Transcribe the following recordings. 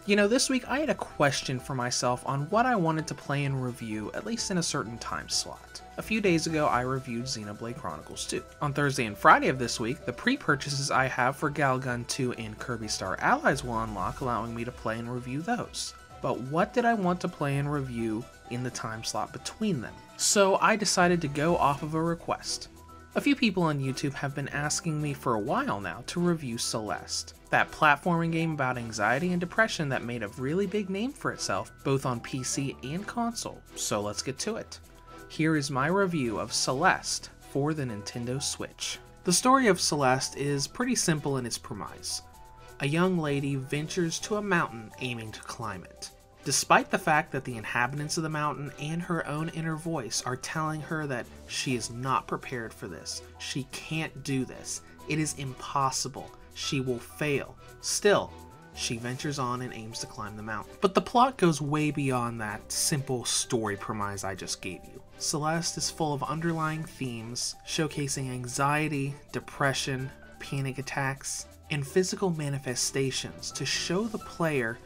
You know, this week I had a question for myself on what I wanted to play and review, at least in a certain time slot. A few days ago, I reviewed Xenoblade Chronicles 2. On Thursday and Friday of this week, the pre-purchases I have for Galgun 2 and Kirby Star Allies will unlock, allowing me to play and review those. But what did I want to play and review in the time slot between them? So I decided to go off of a request. A few people on YouTube have been asking me for a while now to review Celeste, that platforming game about anxiety and depression that made a really big name for itself both on PC and console, so let's get to it. Here is my review of Celeste for the Nintendo Switch. The story of Celeste is pretty simple in its premise. A young lady ventures to a mountain aiming to climb it. Despite the fact that the inhabitants of the mountain and her own inner voice are telling her that she is not prepared for this, she can't do this, it is impossible, she will fail. Still, she ventures on and aims to climb the mountain. But the plot goes way beyond that simple story premise I just gave you. Celeste is full of underlying themes, showcasing anxiety, depression, panic attacks, and physical manifestations to show the player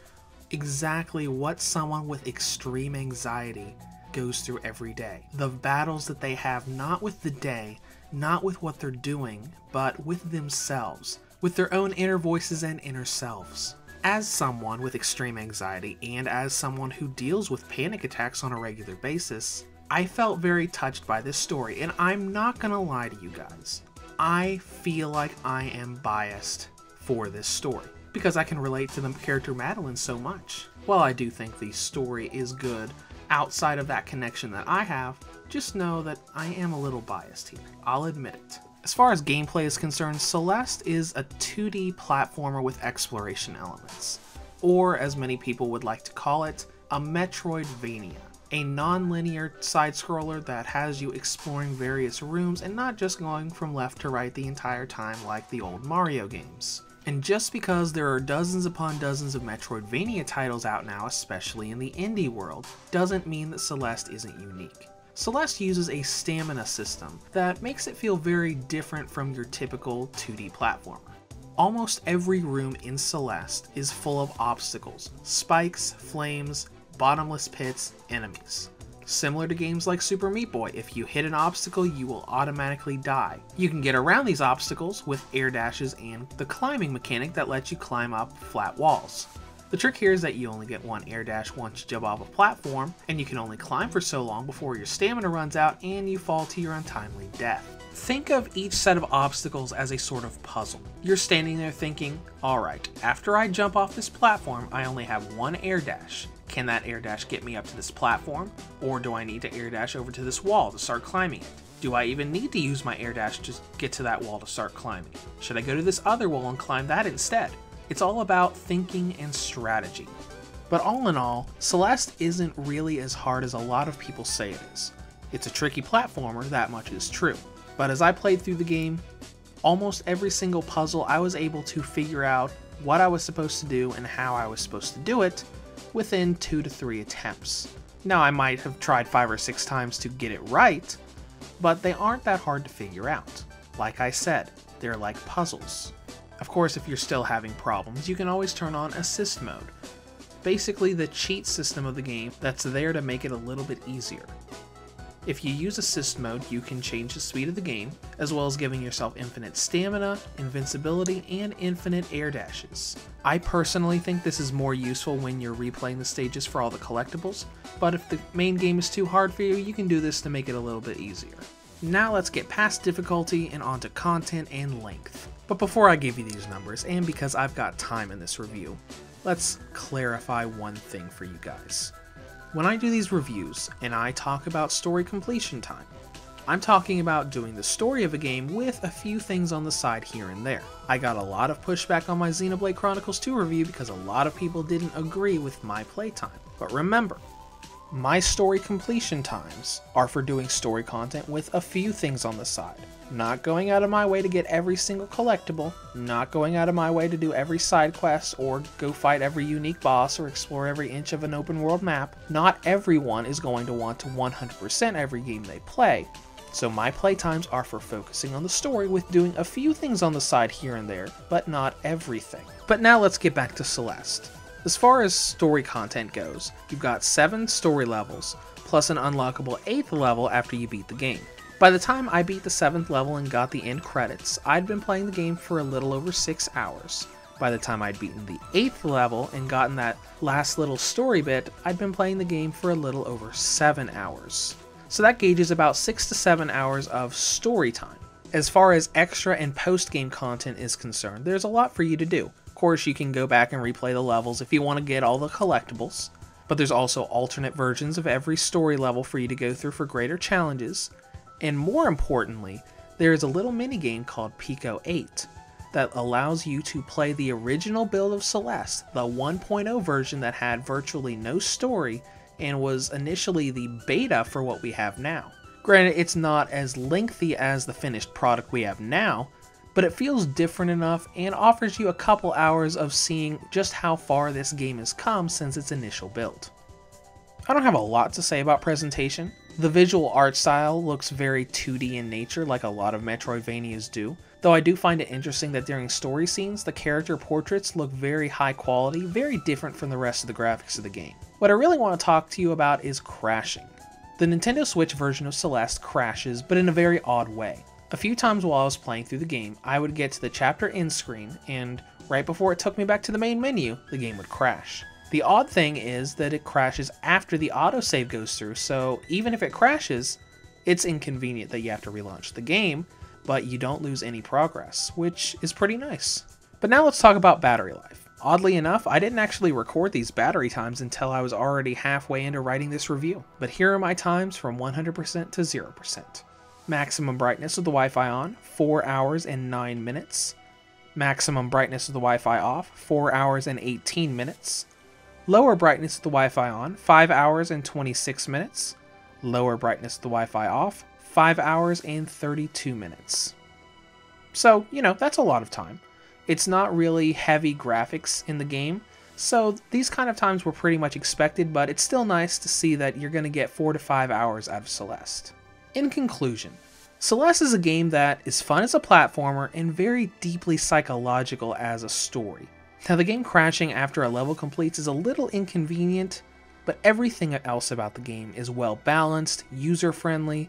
exactly what someone with extreme anxiety goes through every day. The battles that they have not with the day, not with what they're doing, but with themselves, with their own inner voices and inner selves. As someone with extreme anxiety and as someone who deals with panic attacks on a regular basis, I felt very touched by this story, and I'm not gonna lie to you guys. I feel like I am biased for this story, because I can relate to the character Madeline so much. While I do think the story is good outside of that connection that I have, just know that I am a little biased here. I'll admit it. As far as gameplay is concerned, Celeste is a 2D platformer with exploration elements, or as many people would like to call it, a Metroidvania. A non-linear side-scroller that has you exploring various rooms and not just going from left to right the entire time like the old Mario games. And just because there are dozens upon dozens of Metroidvania titles out now, especially in the indie world, doesn't mean that Celeste isn't unique. Celeste uses a stamina system that makes it feel very different from your typical 2D platformer. Almost every room in Celeste is full of obstacles, spikes, flames, bottomless pits, enemies. Similar to games like Super Meat Boy, if you hit an obstacle, you will automatically die. You can get around these obstacles with air dashes and the climbing mechanic that lets you climb up flat walls. The trick here is that you only get one air dash once you jump off a platform, and you can only climb for so long before your stamina runs out and you fall to your untimely death. Think of each set of obstacles as a sort of puzzle. You're standing there thinking, alright, after I jump off this platform, I only have one air dash. Can that air dash get me up to this platform? Or do I need to air dash over to this wall to start climbing it? Do I even need to use my air dash to get to that wall to start climbing? Should I go to this other wall and climb that instead? It's all about thinking and strategy. But all in all, Celeste isn't really as hard as a lot of people say it is. It's a tricky platformer, that much is true. But as I played through the game, almost every single puzzle I was able to figure out what I was supposed to do and how I was supposed to do it within 2 to 3 attempts. Now I might have tried 5 or 6 times to get it right, but they aren't that hard to figure out. Like I said, they're like puzzles. Of course, if you're still having problems, you can always turn on assist mode. Basically the cheat system of the game that's there to make it a little bit easier. If you use assist mode, you can change the speed of the game, as well as giving yourself infinite stamina, invincibility, and infinite air dashes. I personally think this is more useful when you're replaying the stages for all the collectibles, but if the main game is too hard for you, you can do this to make it a little bit easier. Now let's get past difficulty and onto content and length. But before I give you these numbers, and because I've got time in this review, let's clarify one thing for you guys. When I do these reviews, and I talk about story completion time, I'm talking about doing the story of a game with a few things on the side here and there. I got a lot of pushback on my Xenoblade Chronicles 2 review because a lot of people didn't agree with my playtime. But remember, my story completion times are for doing story content with a few things on the side. Not going out of my way to get every single collectible, not going out of my way to do every side quest or go fight every unique boss or explore every inch of an open world map. Not everyone is going to want to 100% every game they play, so my playtimes are for focusing on the story with doing a few things on the side here and there, but not everything. But now let's get back to Celeste. As far as story content goes, you've got 7 story levels, plus an unlockable 8th level after you beat the game. By the time I beat the 7th level and got the end credits, I'd been playing the game for a little over 6 hours. By the time I'd beaten the 8th level and gotten that last little story bit, I'd been playing the game for a little over 7 hours. So that gauges about 6 to 7 hours of story time. As far as extra and post-game content is concerned, there's a lot for you to do. Of course, you can go back and replay the levels if you want to get all the collectibles, but there's also alternate versions of every story level for you to go through for greater challenges, and more importantly, there is a little minigame called Pico 8 that allows you to play the original build of Celeste, the 1.0 version that had virtually no story and was initially the beta for what we have now. Granted, it's not as lengthy as the finished product we have now, but it feels different enough and offers you a couple hours of seeing just how far this game has come since its initial build. I don't have a lot to say about presentation. The visual art style looks very 2D in nature like a lot of Metroidvanias do, though I do find it interesting that during story scenes, the character portraits look very high quality, very different from the rest of the graphics of the game. What I really want to talk to you about is crashing. The Nintendo Switch version of Celeste crashes, but in a very odd way. A few times while I was playing through the game, I would get to the chapter end screen, and right before it took me back to the main menu, the game would crash. The odd thing is that it crashes after the autosave goes through, so even if it crashes, it's inconvenient that you have to relaunch the game, but you don't lose any progress, which is pretty nice. But now let's talk about battery life. Oddly enough, I didn't actually record these battery times until I was already halfway into writing this review, but here are my times from 100% to 0%. Maximum brightness of the Wi-Fi on, 4 hours and 9 minutes. Maximum brightness of the Wi-Fi off, 4 hours and 18 minutes. Lower brightness of the Wi-Fi on, 5 hours and 26 minutes. Lower brightness of the Wi-Fi off, 5 hours and 32 minutes. So, that's a lot of time. It's not really heavy graphics in the game, so these kind of times were pretty much expected, but it's still nice to see that you're going to get 4 to 5 hours out of Celeste. In conclusion, Celeste is a game that is fun as a platformer and very deeply psychological as a story. Now, the game crashing after a level completes is a little inconvenient, but everything else about the game is well balanced, user-friendly,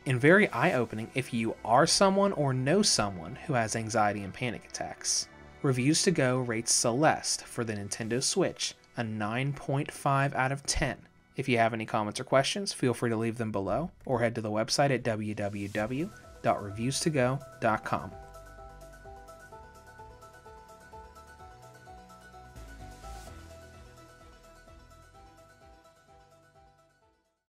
and very eye-opening if you are someone or know someone who has anxiety and panic attacks. Reviews to Go rates Celeste for the Nintendo Switch a 9.5 out of 10. If you have any comments or questions, feel free to leave them below or head to the website at www.reviewstogo.com.